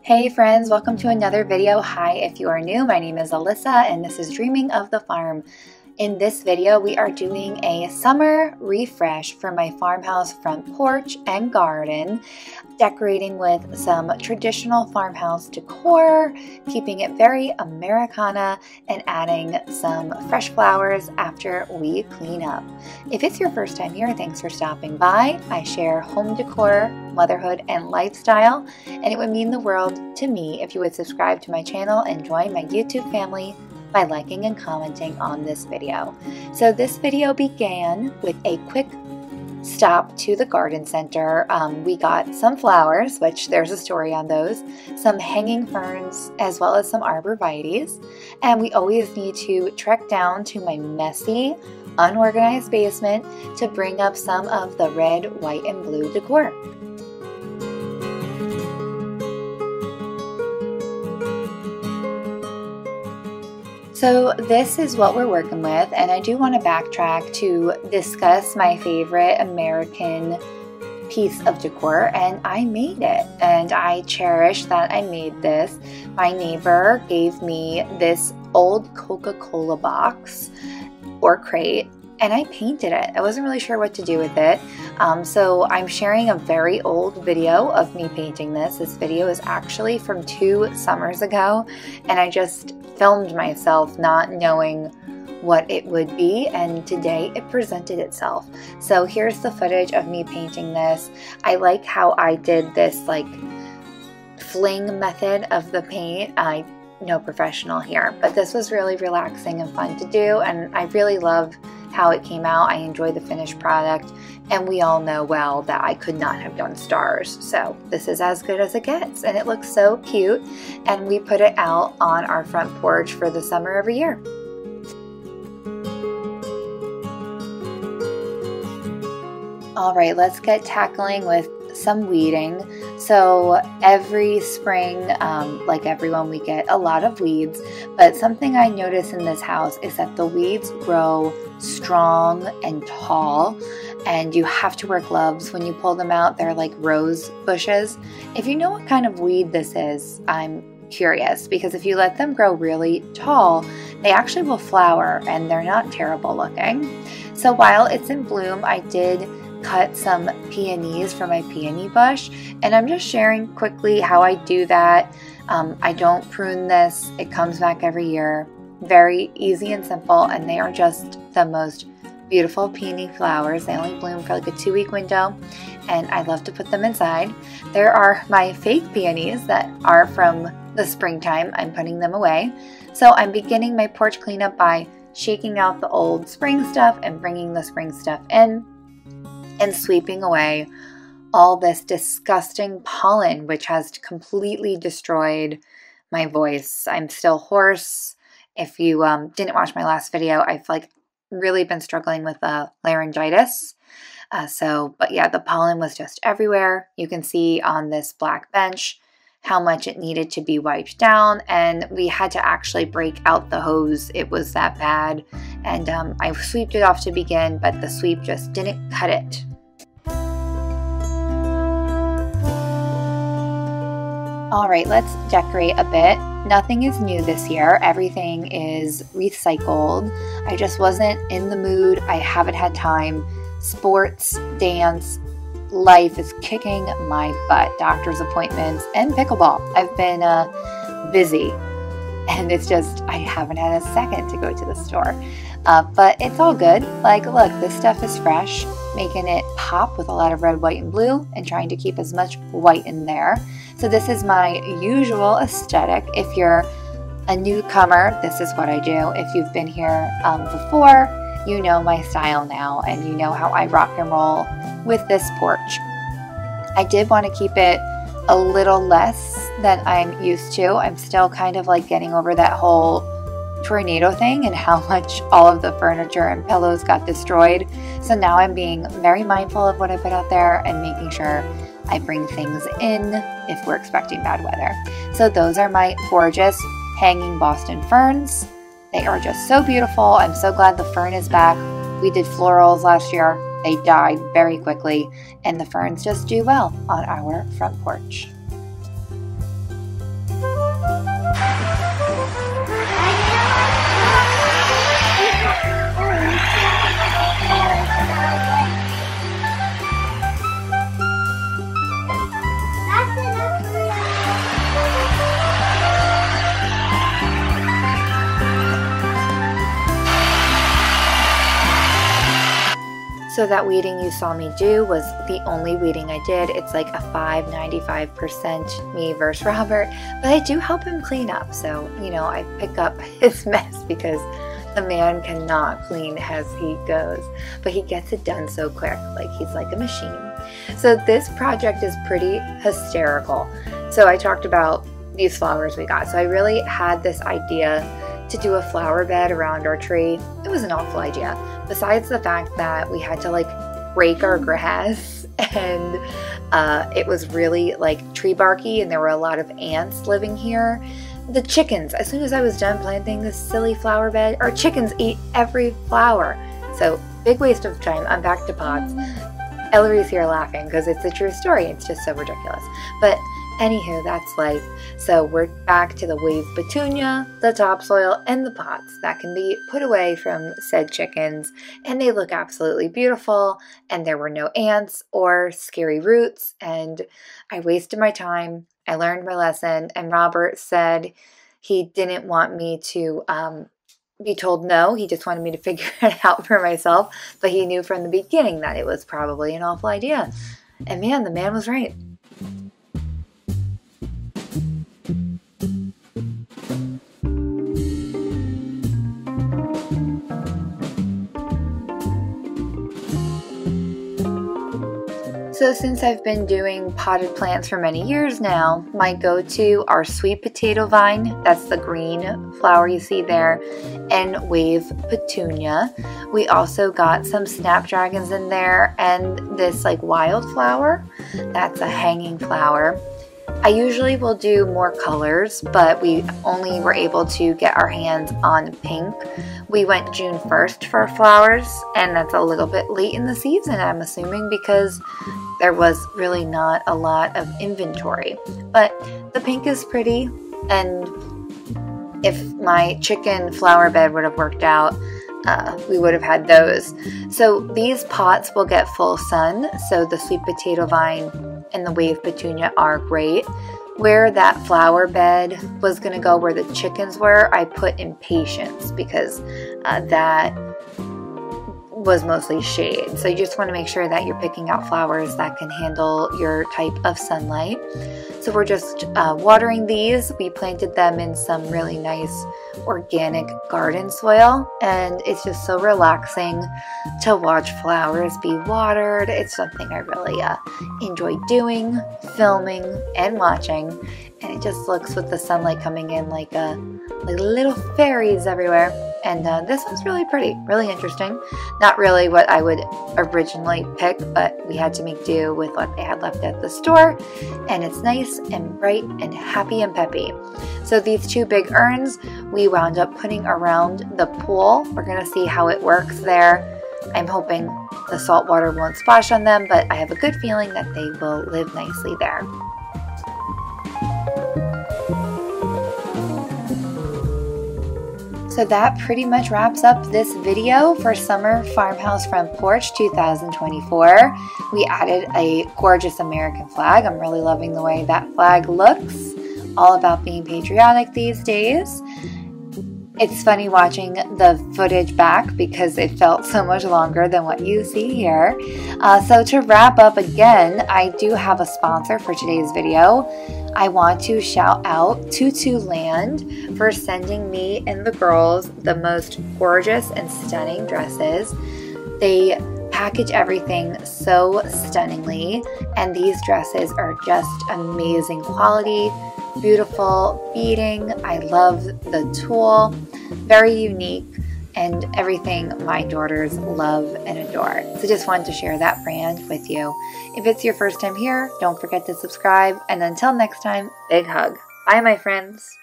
Hey friends, welcome to another video. Hi, if you are new, my name is Alyssa and this is Dreaming of the Farm. In this video, we are doing a summer refresh for my farmhouse front porch and garden, decorating with some traditional farmhouse decor, keeping it very Americana, and adding some fresh flowers after we clean up. If it's your first time here, thanks for stopping by. I share home decor, motherhood, and lifestyle, and it would mean the world to me if you would subscribe to my channel and join my YouTube family by liking and commenting on this video. So this video began with a quick stop to the garden center. We got some flowers, which there's a story on those, some hanging ferns, as well as some arborvitaes. And we always need to trek down to my messy, unorganized basement to bring up some of the red, white, and blue decor. So this is what we're working with, and I do want to backtrack to discuss my favorite American piece of decor, and I made it, and I cherish that I made this. My neighbor gave me this old Coca-Cola box or crate, and I painted it. I wasn't really sure what to do with it, so I'm sharing a very old video of me painting this. This video is actually from 2 summers ago, and I just filmed myself not knowing what it would be, and today it presented itself. So here's the footage of me painting this. I like how I did this like fling method of the paint. No professional here, but this was really relaxing and fun to do, and I really love how it came out. I enjoy the finished product, and we all know well that I could not have done stars, so this is as good as it gets, and it looks so cute, and we put it out on our front porch for the summer every year. All right, let's get tackling with some weeding. So every spring, like everyone, we get a lot of weeds, but something I notice in this house is that the weeds grow strong and tall, and you have to wear gloves when you pull them out. They're like rose bushes. If you know what kind of weed this is, I'm curious, because if you let them grow really tall, they actually will flower, and they're not terrible looking. So while it's in bloom, I did cut some peonies for my peony bush, and I'm just sharing quickly how I do that. I don't prune this. It comes back every year. Very easy and simple, and they are just the most beautiful peony flowers. They only bloom for like a 2-week window, and I love to put them inside. There are my fake peonies that are from the springtime. I'm putting them away. So I'm beginning my porch cleanup by shaking out the old spring stuff and bringing the spring stuff in, and sweeping away all this disgusting pollen, which has completely destroyed my voice. I'm still hoarse. If you didn't watch my last video, I've like really been struggling with laryngitis. But yeah, the pollen was just everywhere. You can see on this black bench how much it needed to be wiped down, and we had to actually break out the hose. It was that bad, and I sweeped it off to begin, but the sweep just didn't cut it. All right, let's decorate a bit. Nothing is new this year. Everything is recycled. I just wasn't in the mood. I haven't had time. Sports, dance, life is kicking my butt. Doctor's appointments and pickleball. I've been busy, and it's just I haven't had a second to go to the store. But it's all good. Like, look, this stuff is fresh, making it pop with a lot of red, white, and blue, and trying to keep as much white in there. So this is my usual aesthetic. If you're a newcomer, this is what I do. If you've been here before, you know my style now, and you know how I rock and roll with this porch. I did want to keep it a little less than I'm used to. I'm still kind of like getting over that whole tornado thing and how much all of the furniture and pillows got destroyed. So now I'm being very mindful of what I put out there and making sure I bring things in if we're expecting bad weather. So those are my gorgeous hanging Boston ferns. They are just so beautiful. I'm so glad the fern is back. We did florals last year. They died very quickly, and the ferns just do well on our front porch. So that weeding you saw me do was the only weeding I did. It's like a 95% me versus Robert, but I do help him clean up. So, you know, I pick up his mess because the man cannot clean as he goes, but he gets it done so quick, like he's like a machine. So this project is pretty hysterical. So I talked about these flowers we got. So I really had this idea to do a flower bed around our tree. It was an awful idea. Besides the fact that we had to like rake our grass and it was really like tree barky and there were a lot of ants living here. The chickens, as soon as I was done planting this silly flower bed, our chickens eat every flower. So big waste of time. I'm back to pots. Ellery's here laughing because it's a true story. It's just so ridiculous. But anywho, that's life. So we're back to the wave petunia, the topsoil, and the pots that can be put away from said chickens. And they look absolutely beautiful. And there were no ants or scary roots. And I wasted my time. I learned my lesson. And Robert said he didn't want me to be told no. He just wanted me to figure it out for myself. But he knew from the beginning that it was probably an awful idea. And man, the man was right. So since I've been doing potted plants for many years now, my go-to are sweet potato vine, that's the green flower you see there, and wave petunia. We also got some snapdragons in there and this like wildflower, that's a hanging flower. I usually will do more colors, but we only were able to get our hands on pink. We went June 1st for flowers, and that's a little bit late in the season, I'm assuming, because there was really not a lot of inventory. But the pink is pretty, and if my chicken flower bed would have worked out, we would have had those. So these pots will get full sun, so the sweet potato vine and the wave petunia are great. Where that flower bed was going to go where the chickens were, I put impatiens because that was mostly shade. So you just want to make sure that you're picking out flowers that can handle your type of sunlight. So we're just watering these. We planted them in some really nice organic garden soil, and it's just so relaxing to watch flowers be watered. It's something I really enjoy doing, filming, and watching. And it just looks with the sunlight coming in like little fairies everywhere. And this was really pretty, really interesting. Not really what I would originally pick, but we had to make do with what they had left at the store. And it's nice and bright and happy and peppy. So these two big urns, we wound up putting around the pool. We're gonna see how it works there. I'm hoping the salt water won't splash on them, but I have a good feeling that they will live nicely there. So that pretty much wraps up this video for Summer Farmhouse Front Porch 2024. We added a gorgeous American flag. I'm really loving the way that flag looks. All about being patriotic these days. It's funny watching the footage back because it felt so much longer than what you see here. So to wrap up again, I do have a sponsor for today's video. I want to shout out Tutu Land for sending me and the girls the most gorgeous and stunning dresses. They package everything so stunningly, and these dresses are just amazing quality, beautiful beading. I love the tulle, very unique, and everything my daughters love and adore. So just wanted to share that brand with you. If it's your first time here, don't forget to subscribe, and until next time, big hug. Bye, my friends.